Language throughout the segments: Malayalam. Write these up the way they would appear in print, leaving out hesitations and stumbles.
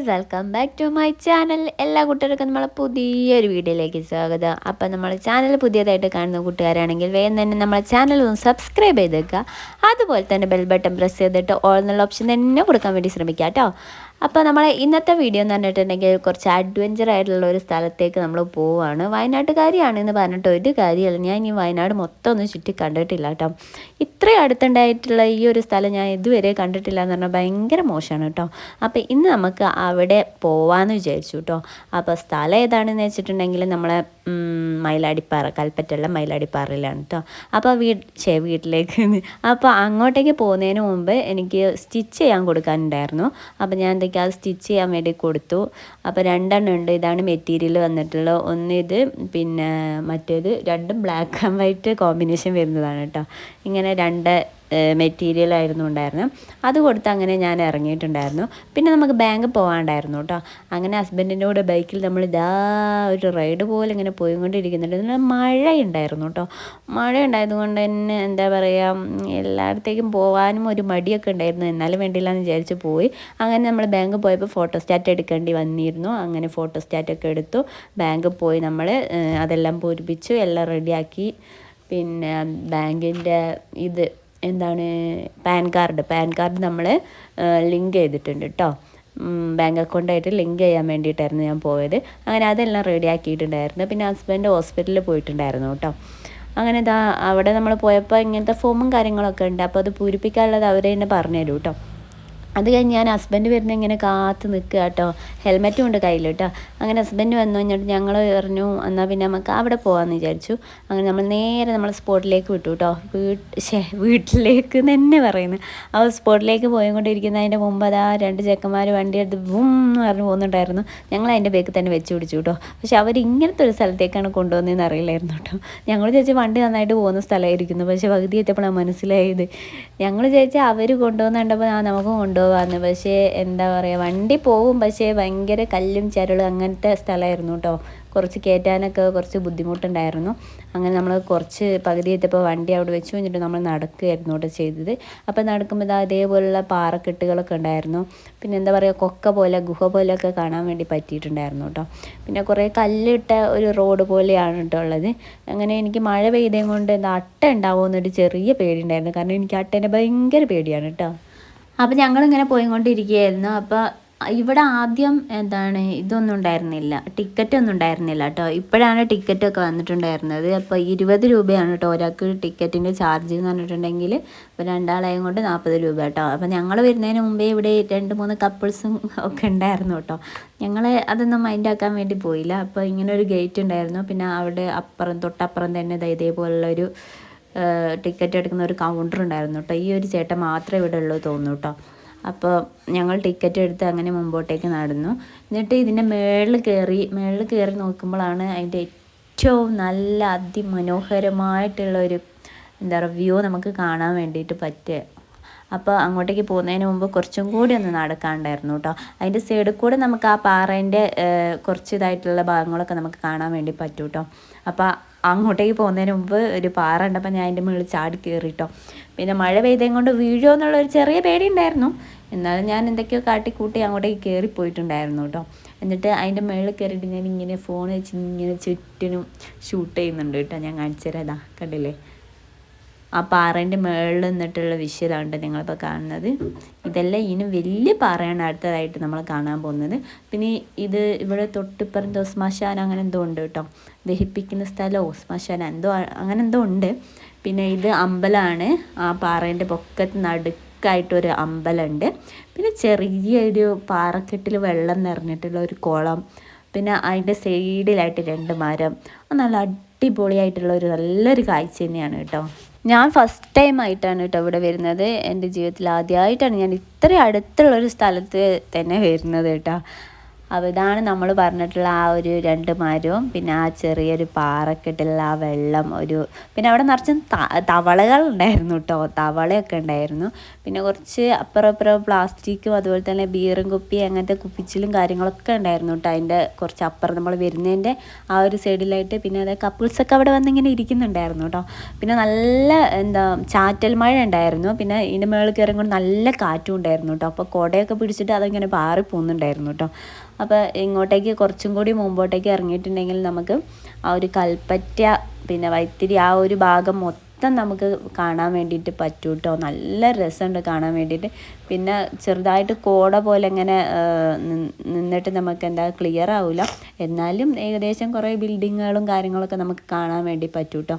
Welcome back to my channel. എല്ലാ കൂട്ടുകാർക്കും നമ്മളെ പുതിയൊരു വീഡിയോയിലേക്ക് സ്വാഗതം. അപ്പം നമ്മൾ ചാനൽ പുതിയതായിട്ട് കാണുന്ന കൂട്ടുകാരാണെങ്കിൽ വേഗം തന്നെ നമ്മളെ ചാനൽ ഒന്ന് സബ്സ്ക്രൈബ് ചെയ്തേക്കുക. അതുപോലെ തന്നെ ബെൽ ബട്ടൺ പ്രസ് ചെയ്തിട്ട് ഓൾ എന്നുള്ള ഓപ്ഷൻ തന്നെ കൊടുക്കാൻ വേണ്ടി ശ്രമിക്കുക കേട്ടോ. അപ്പോൾ നമ്മളെ ഇന്നത്തെ വീഡിയോ എന്ന് പറഞ്ഞിട്ടുണ്ടെങ്കിൽ കുറച്ച് അഡ്വഞ്ചർ ആയിട്ടുള്ള ഒരു സ്ഥലത്തേക്ക് നമ്മൾ പോവുകയാണ്. വയനാട്ടുകാരിയാണെന്ന് പറഞ്ഞിട്ട് ഒരു കാര്യമല്ല, ഞാൻ ഈ വയനാട് മൊത്തം ഒന്നും ചുറ്റി കണ്ടിട്ടില്ല കേട്ടോ. ഇത്രയും അടുത്തുണ്ടായിട്ടുള്ള ഈ ഒരു സ്ഥലം ഞാൻ ഇതുവരെ കണ്ടിട്ടില്ല എന്ന് പറഞ്ഞാൽ ഭയങ്കര മോശമാണ് കേട്ടോ. അപ്പോൾ ഇന്ന് നമുക്ക് അവിടെ പോവാമെന്ന് വിചാരിച്ചു കേട്ടോ. അപ്പോൾ സ്ഥലം ഏതാണെന്ന് വെച്ചിട്ടുണ്ടെങ്കിൽ നമ്മളെ മയിലാടിപ്പാറ, കൽപ്പറ്റയുള്ള മയിലാടിപ്പാറയിലാണ് കേട്ടോ. അപ്പോൾ വീട്ടിലേക്ക് അപ്പോൾ അങ്ങോട്ടേക്ക് പോകുന്നതിന് മുമ്പ് എനിക്ക് സ്റ്റിച്ച് ചെയ്യാൻ കൊടുക്കാനുണ്ടായിരുന്നു. അപ്പോൾ ഞാൻ എന്തൊക്കെയാ അത് സ്റ്റിച്ച് ചെയ്യാൻ വേണ്ടി കൊടുത്തു. അപ്പോൾ രണ്ടെണ്ണം ഉണ്ട്. ഇതാണ് മെറ്റീരിയൽ വന്നിട്ടുള്ളത്. ഒന്ന് ഇത്, പിന്നെ മറ്റേത് രണ്ടും ബ്ലാക്ക് ആൻഡ് വൈറ്റ് കോമ്പിനേഷൻ വരുന്നതാണ് കേട്ടോ. ഇങ്ങനെ രണ്ട് മെറ്റീരിയലായിരുന്നു ഉണ്ടായിരുന്നത്. അത് കൊടുത്ത് അങ്ങനെ ഞാൻ ഇറങ്ങിയിട്ടുണ്ടായിരുന്നു. പിന്നെ നമുക്ക് ബാങ്ക് പോകാണ്ടായിരുന്നു കേട്ടോ. അങ്ങനെ ഹസ്ബൻഡിൻ്റെ കൂടെ ബൈക്കിൽ നമ്മൾ ഇതാ ഒരു റൈഡ് പോലെ ഇങ്ങനെ പോയിക്കൊണ്ടിരിക്കുന്നുണ്ട്. എന്നാൽ മഴയുണ്ടായിരുന്നു കേട്ടോ. മഴ ഉണ്ടായതുകൊണ്ട് തന്നെ എന്താ പറയുക, എല്ലായിടത്തേക്കും പോകാനും ഒരു മടിയൊക്കെ ഉണ്ടായിരുന്നു. എന്നാലും വേണ്ടില്ല എന്ന് വിചാരിച്ച് പോയി. അങ്ങനെ നമ്മൾ ബാങ്ക് പോയപ്പോൾ ഫോട്ടോസ്റ്റാറ്റ് എടുക്കേണ്ടി വന്നിരുന്നു. അങ്ങനെ ഫോട്ടോസ്റ്റാറ്റൊക്കെ എടുത്തു. ബാങ്ക് പോയി നമ്മൾ അതെല്ലാം പൂരിപ്പിച്ചു, എല്ലാം റെഡിയാക്കി. പിന്നെ ബാങ്കിൻ്റെ ഇത് എന്താണ്, പാൻ കാർഡ് നമ്മൾ ലിങ്ക് ചെയ്തിട്ടുണ്ട് കേട്ടോ. ബാങ്ക് അക്കൗണ്ടായിട്ട് ലിങ്ക് ചെയ്യാൻ വേണ്ടിയിട്ടായിരുന്നു ഞാൻ പോയത്. അങ്ങനെ അതെല്ലാം റെഡി ആക്കിയിട്ടുണ്ടായിരുന്നു. പിന്നെ ഹസ്ബൻഡ് ഹോസ്പിറ്റലിൽ പോയിട്ടുണ്ടായിരുന്നു കേട്ടോ. അങ്ങനെ ഇതാ അവിടെ നമ്മൾ പോയപ്പോൾ ഇങ്ങനത്തെ ഫോമും കാര്യങ്ങളൊക്കെ ഉണ്ട്. അപ്പോൾ അത് പൂരിപ്പിക്കാനുള്ളത് അവർ തന്നെ പറഞ്ഞു തരും കേട്ടോ. അത് കഴിഞ്ഞ് ഞാൻ ഹസ്ബൻഡ് വരുന്ന ഇങ്ങനെ കാത്ത് നിൽക്കുക കേട്ടോ. ഹെൽമെറ്റും ഉണ്ട് കയ്യിൽ കേട്ടോ. അങ്ങനെ ഹസ്ബൻഡ് വന്നു കഴിഞ്ഞിട്ട് ഞങ്ങൾ പറഞ്ഞു എന്നാൽ പിന്നെ നമുക്ക് അവിടെ പോകാമെന്ന് വിചാരിച്ചു. അങ്ങനെ നമ്മൾ നേരെ നമ്മൾ സ്പോട്ടിലേക്ക് വിട്ടു കേട്ടോ. വീട്ടിലേക്ക് തന്നെ പറയുന്നത്. ആ സ്പോട്ടിലേക്ക് പോയിക്കൊണ്ടിരിക്കുന്നതിൻ്റെ മുമ്പ് അതാ രണ്ട് ചെക്കന്മാർ വണ്ടി എടുത്ത് ബും എന്ന് പറഞ്ഞ് പോകുന്നുണ്ടായിരുന്നു. ഞങ്ങൾ അതിൻ്റെ ബേക്കിൽ തന്നെ വെച്ച് പിടിച്ചു കേട്ടോ. പക്ഷെ അവർ ഇങ്ങനത്തെ ഒരു സ്ഥലത്തേക്കാണ് കൊണ്ടുവന്നതെന്ന് അറിയില്ലായിരുന്നു കേട്ടോ. ഞങ്ങൾ ചോദിച്ചാൽ വണ്ടി നന്നായിട്ട് പോകുന്ന സ്ഥലമായിരിക്കുന്നു. പക്ഷേ പകുതി എത്തിയപ്പോഴാണ് മനസ്സിലായത്. ഞങ്ങൾ ചോദിച്ചാൽ അവർ കൊണ്ടുപോകുന്നുണ്ടപ്പോൾ നമുക്ക് കൊണ്ടുപോകാമെന്ന്. പക്ഷേ എന്താ പറയുക, വണ്ടി പോവും, പക്ഷേ ഭയങ്കര കല്ലും ചരളും അങ്ങനത്തെ സ്ഥലമായിരുന്നു കേട്ടോ. കുറച്ച് കയറ്റാനൊക്കെ കുറച്ച് ബുദ്ധിമുട്ടുണ്ടായിരുന്നു. അങ്ങനെ നമ്മൾ കുറച്ച് പകുതി എത്തിയപ്പോൾ വണ്ടി അവിടെ വെച്ച് കഴിഞ്ഞിട്ട് നമ്മൾ നടക്കുകയായിരുന്നു കേട്ടോ ചെയ്തത്. അപ്പോൾ നടക്കുമ്പോൾ അതേപോലുള്ള പാറക്കെട്ടുകളൊക്കെ ഉണ്ടായിരുന്നു. പിന്നെ എന്താ പറയുക, കൊക്ക പോലെ ഗുഹ പോലെയൊക്കെ കാണാൻ വേണ്ടി പറ്റിയിട്ടുണ്ടായിരുന്നു കേട്ടോ. പിന്നെ കുറേ കല്ലിട്ട ഒരു റോഡ് പോലെയാണ് കേട്ടോ ഉള്ളത്. അങ്ങനെ എനിക്ക് മഴ പെയ്തതും കൊണ്ട് എന്താ അട്ട ഉണ്ടാവുമെന്നൊരു ചെറിയ പേടിയുണ്ടായിരുന്നു. കാരണം എനിക്ക് അട്ടേനെ ഭയങ്കര പേടിയാണ് കേട്ടോ. അപ്പോൾ ഞങ്ങളിങ്ങനെ പോയിക്കൊണ്ടിരിക്കുകയായിരുന്നു. അപ്പോൾ ഇവിടെ ആദ്യം എന്താണ് ഇതൊന്നും ഉണ്ടായിരുന്നില്ല, ടിക്കറ്റൊന്നും ഉണ്ടായിരുന്നില്ല കേട്ടോ. ഇപ്പോഴാണ് ടിക്കറ്റൊക്കെ വന്നിട്ടുണ്ടായിരുന്നത്. അപ്പോൾ 20 രൂപയാണ് കേട്ടോ ഒരാൾക്ക് ടിക്കറ്റിൻ്റെ ചാർജ് എന്ന് പറഞ്ഞിട്ടുണ്ടെങ്കിൽ. ഇപ്പോൾ രണ്ടാളെയും കൊണ്ട് 40 രൂപ കേട്ടോ. അപ്പോൾ ഞങ്ങൾ വരുന്നതിന് മുമ്പേ ഇവിടെ 2-3 കപ്പിൾസും ഒക്കെ ഉണ്ടായിരുന്നു കേട്ടോ. ഞങ്ങൾ അതൊന്നും മൈൻഡാക്കാൻ വേണ്ടി പോയില്ല. അപ്പോൾ ഇങ്ങനെ ഒരു ഗേറ്റ് ഉണ്ടായിരുന്നു. പിന്നെ അവിടെ തൊട്ടപ്പുറം തന്നെ ഇതേപോലുള്ളൊരു ടിക്കറ്റ് എടുക്കുന്ന ഒരു കൗണ്ടർ ഉണ്ടായിരുന്നു കേട്ടോ. ഈ ഒരു ചേട്ടൻ മാത്രമേ ഇവിടെ ഉള്ളൂ തോന്നുന്നു കേട്ടോ. അപ്പോൾ ഞങ്ങൾ ടിക്കറ്റ് എടുത്ത് അങ്ങനെ മുമ്പോട്ടേക്ക് നടന്നു. എന്നിട്ട് ഇതിൻ്റെ മേളിൽ കയറി നോക്കുമ്പോഴാണ് അതിൻ്റെ ഏറ്റവും നല്ല അതിമനോഹരമായിട്ടുള്ളൊരു എന്താ പറയുക വ്യൂ നമുക്ക് കാണാൻ വേണ്ടിയിട്ട് പറ്റുക. അപ്പോൾ അങ്ങോട്ടേക്ക് പോകുന്നതിന് മുമ്പ് കുറച്ചും കൂടി ഒന്ന് നടക്കാണ്ടായിരുന്നു കേട്ടോ. അതിൻ്റെ സൈഡിൽ കൂടെ നമുക്ക് ആ പാറേൻ്റെ കുറച്ച് ഇതായിട്ടുള്ള ഭാഗങ്ങളൊക്കെ നമുക്ക് കാണാൻ വേണ്ടി പറ്റും കേട്ടോ. അപ്പോൾ അങ്ങോട്ടേക്ക് പോകുന്നതിന് മുമ്പ് ഒരു പാറ ഉണ്ടപ്പോൾ ഞാൻ അതിൻ്റെ മുകളിൽ ചാടി കയറിട്ടോ. പിന്നെ മഴ പെയ്തതും കൊണ്ട് വീഴുമോ എന്നുള്ളൊരു ചെറിയ പേടി ഉണ്ടായിരുന്നു. എന്നാലും ഞാൻ എന്തൊക്കെയോ കാട്ടിക്കൂട്ടി അങ്ങോട്ടേക്ക് കയറിപ്പോയിട്ടുണ്ടായിരുന്നു കേട്ടോ. എന്നിട്ട് അതിൻ്റെ മുകളിൽ കയറിയിട്ട് ഞാൻ ഇങ്ങനെ ഫോൺ വെച്ച് ഇങ്ങനെ ചുറ്റിനും ഷൂട്ട് ചെയ്യുന്നുണ്ട് കേട്ടോ. ഞാൻ കാണിച്ചു തരാം, ഇതാ കണ്ടില്ലേ, ആ പാറേൻ്റെ മുകളിൽ നിന്നിട്ടുള്ള വിഷ്വലാണ് നിങ്ങളിപ്പോൾ കാണുന്നത്. ഇതെല്ലാം ഇതിന് വലിയ പാറയാണ് അടുത്തതായിട്ട് നമ്മൾ കാണാൻ പോകുന്നത്. പിന്നെ ഇത് ഇവിടെ തൊട്ടിപ്പുറം ശ്മശാനം അങ്ങനെ എന്തോ ഉണ്ട് കേട്ടോ. ദഹിപ്പിക്കുന്ന സ്ഥലമോ ശ്മശാനം എന്തോ അങ്ങനെ എന്തോ ഉണ്ട്. പിന്നെ ഇത് അമ്പലമാണ്. ആ പാറേൻ്റെ പൊക്കത്ത് നടുക്കായിട്ടൊരു അമ്പലമുണ്ട്. പിന്നെ ചെറിയൊരു പാറക്കെട്ടിൽ വെള്ളം നിറഞ്ഞിട്ടുള്ള ഒരു കുളം. പിന്നെ അതിൻ്റെ സൈഡിലായിട്ട് 2 മരം. നല്ല അടിപൊളിയായിട്ടുള്ള ഒരു നല്ലൊരു കാഴ്ച തന്നെയാണ് കേട്ടോ. ഞാൻ ഫസ്റ്റ് ടൈം ആയിട്ടാണ് കേട്ടോ ഇവിടെ വരുന്നത്. എൻ്റെ ജീവിതത്തിൽ ആദ്യമായിട്ടാണ് ഞാൻ ഇത്രയും അടുത്തുള്ളൊരു സ്ഥലത്ത് തന്നെ വരുന്നത് കേട്ടോ. അപ്പോൾ ഇതാണ് നമ്മൾ പറഞ്ഞിട്ടുള്ള ആ ഒരു 2 മരവും പിന്നെ ആ ചെറിയൊരു പാറക്കെട്ടുള്ള ആ വെള്ളം പിന്നെ അവിടെ നിറച്ചും തവളകൾ ഉണ്ടായിരുന്നു കേട്ടോ. തവളയൊക്കെ ഉണ്ടായിരുന്നു. പിന്നെ കുറച്ച് അപ്പുറം പ്ലാസ്റ്റിക്കും അതുപോലെ തന്നെ ബീറും കുപ്പി അങ്ങനത്തെ കുപ്പിച്ചിലും കാര്യങ്ങളൊക്കെ ഉണ്ടായിരുന്നു കേട്ടോ. അതിൻ്റെ കുറച്ച് അപ്പുറം നമ്മൾ വരുന്നതിൻ്റെ ആ ഒരു സൈഡിലായിട്ട്. പിന്നെ അതായത് കപ്പിൾസൊക്കെ അവിടെ വന്നിങ്ങനെ ഇരിക്കുന്നുണ്ടായിരുന്നു കേട്ടോ. പിന്നെ നല്ല ചാറ്റൽ മഴ ഉണ്ടായിരുന്നു. പിന്നെ ഇതിൻ്റെ മുകളിൽ കയറുമ്പോൾ നല്ല കാറ്റും ഉണ്ടായിരുന്നു കേട്ടോ. അപ്പോൾ കുടയൊക്കെ പിടിച്ചിട്ട് അതിങ്ങനെ പാറി പോകുന്നുണ്ടായിരുന്നു കേട്ടോ. അപ്പോൾ ഇങ്ങോട്ടേക്ക് കുറച്ചും കൂടി മുമ്പോട്ടേക്ക് ഇറങ്ങിയിട്ടുണ്ടെങ്കിൽ നമുക്ക് ആ ഒരു കൽപ്പറ്റ പിന്നെ വൈത്തിരി ആ ഒരു ഭാഗം മൊത്തം നമുക്ക് കാണാൻ വേണ്ടിയിട്ട് പറ്റും കേട്ടോ. നല്ല രസമുണ്ട് കാണാൻ വേണ്ടിയിട്ട്. പിന്നെ ചെറുതായിട്ട് കോട പോലെ ഇങ്ങനെ നിന്നിട്ട് നമുക്ക് ക്ലിയർ ആവില്ല. എന്നാലും ഏകദേശം കുറേ ബിൽഡിങ്ങുകളും കാര്യങ്ങളൊക്കെ നമുക്ക് കാണാൻ വേണ്ടി പറ്റും കേട്ടോ.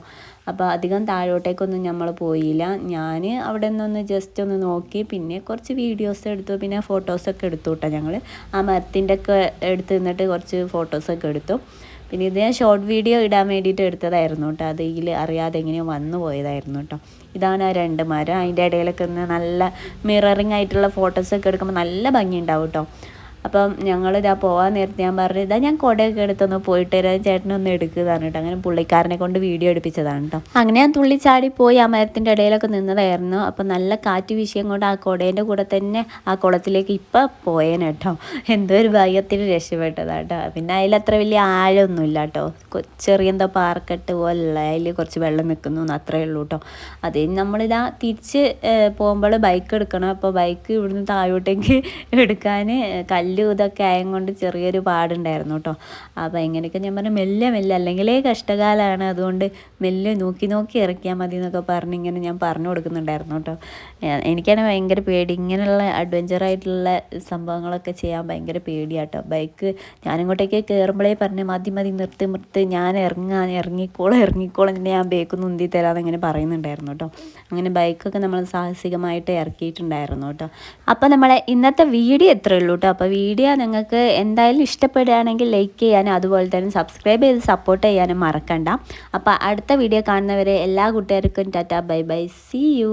അപ്പോൾ അധികം താഴോട്ടേക്കൊന്നും നമ്മൾ പോയില്ല. ഞാൻ അവിടെ നിന്നൊന്ന് ജസ്റ്റ് ഒന്ന് നോക്കി പിന്നെ കുറച്ച് വീഡിയോസ് എടുത്തു. പിന്നെ ഫോട്ടോസൊക്കെ എടുത്തു കേട്ടോ. ഞങ്ങൾ ആ മരത്തിൻ്റെ ഒക്കെ എടുത്ത് നിന്നിട്ട് കുറച്ച് ഫോട്ടോസൊക്കെ എടുത്തു. പിന്നെ ഇത് ഞാൻ ഷോർട്ട് വീഡിയോ ഇടാൻ വേണ്ടിയിട്ട് എടുത്തതായിരുന്നു കേട്ടോ. അത് ഇതിൽ അറിയാതെ എങ്ങനെയോ വന്നു പോയതായിരുന്നു കേട്ടോ. ഇതാണ് ആ 2 മരം. അതിൻ്റെ ഇടയിലൊക്കെ ഒന്ന് നല്ല മിററിങ് ആയിട്ടുള്ള ഫോട്ടോസൊക്കെ എടുക്കുമ്പോൾ നല്ല ഭംഗിയുണ്ടാവും കേട്ടോ. അപ്പം ഞങ്ങളിതാ പോകാൻ നേരത്തെ ഞാൻ പറഞ്ഞു ഞാൻ കുടയൊക്കെ എടുത്തൊന്ന് പോയിട്ട് വരാം, ചേട്ടനൊന്ന് എടുക്കുന്നതാണ് കേട്ടോ. അങ്ങനെ പുള്ളിക്കാരനെ കൊണ്ട് വീഡിയോ എടുപ്പിച്ചതാണ് കേട്ടോ. അങ്ങനെ ഞാൻ തുള്ളിച്ചാടി പോയി ആ മരത്തിൻ്റെ ഇടയിലൊക്കെ നിന്നതായിരുന്നു. അപ്പം നല്ല കാറ്റ് വീശിയും കൊണ്ട് ആ കുടേൻ്റെ കൂടെ തന്നെ ആ കുളത്തിലേക്ക് ഇപ്പം പോയേനെ കേട്ടോ. എന്തോ ഒരു ഭയത്തിന് രക്ഷപ്പെട്ടതാണ് കേട്ടോ. പിന്നെ അതിലത്ര വലിയ ആഴമൊന്നുമില്ല കേട്ടോ. ചെറിയ പാറക്കെട്ട് പോലുള്ള അതിൽ കുറച്ച് വെള്ളം നിൽക്കുന്നു അത്രയേ ഉള്ളൂ കേട്ടോ. അത് നമ്മളിതാ തിരിച്ച് പോകുമ്പോൾ ബൈക്ക് എടുക്കണം. അപ്പോൾ ബൈക്ക് ഇവിടുന്ന് താഴോട്ടേക്ക് എടുക്കാൻ കല്ല് ഇതൊക്കെ ആയതുകൊണ്ട് ചെറിയൊരു പാടുണ്ടായിരുന്നു കേട്ടോ. അപ്പോൾ എങ്ങനെയൊക്കെ ഞാൻ പറഞ്ഞു മെല്ലെ അല്ലെങ്കിലേ കഷ്ടകാലമാണ്, അതുകൊണ്ട് മെല്ലെ നോക്കി ഇറക്കിയാൽ മതി എന്നൊക്കെ പറഞ്ഞ് ഇങ്ങനെ ഞാൻ പറഞ്ഞു കൊടുക്കുന്നുണ്ടായിരുന്നു കേട്ടോ. എനിക്കാണെങ്കിൽ ഭയങ്കര പേടി, ഇങ്ങനെയുള്ള അഡ്വഞ്ചറായിട്ടുള്ള സംഭവങ്ങളൊക്കെ ചെയ്യാൻ ഭയങ്കര പേടിയാട്ടോ. ബൈക്ക് ഞാനിങ്ങോട്ടേക്ക് കയറുമ്പോഴേ പറഞ്ഞ് മതി നിർത്ത് ഞാൻ ഇറങ്ങിക്കോളാം ഇങ്ങനെ ഞാൻ ബേക്കൊന്നും ഉന്തി തരാമെന്ന് ഇങ്ങനെ പറയുന്നുണ്ടായിരുന്നു കേട്ടോ. അങ്ങനെ ബൈക്കൊക്കെ നമ്മൾ സാഹസികമായിട്ട് ഇറക്കിയിട്ടുണ്ടായിരുന്നു കേട്ടോ. അപ്പോൾ നമ്മളെ ഇന്നത്തെ വീഡിയോ എത്രയേ ഉള്ളൂ കേട്ടോ. അപ്പോൾ വീഡിയോ നിങ്ങൾക്ക് എന്തായാലും ഇഷ്ടപ്പെടുകയാണെങ്കിൽ ലൈക്ക് ചെയ്യാനും അതുപോലെ തന്നെ സബ്സ്ക്രൈബ് ചെയ്ത് സപ്പോർട്ട് ചെയ്യാനും മറക്കണ്ട. അപ്പോൾ അടുത്ത വീഡിയോ കാണുന്നവരെ എല്ലാ കൂട്ടുകാർക്കും ടാറ്റ ബൈ സീ യു.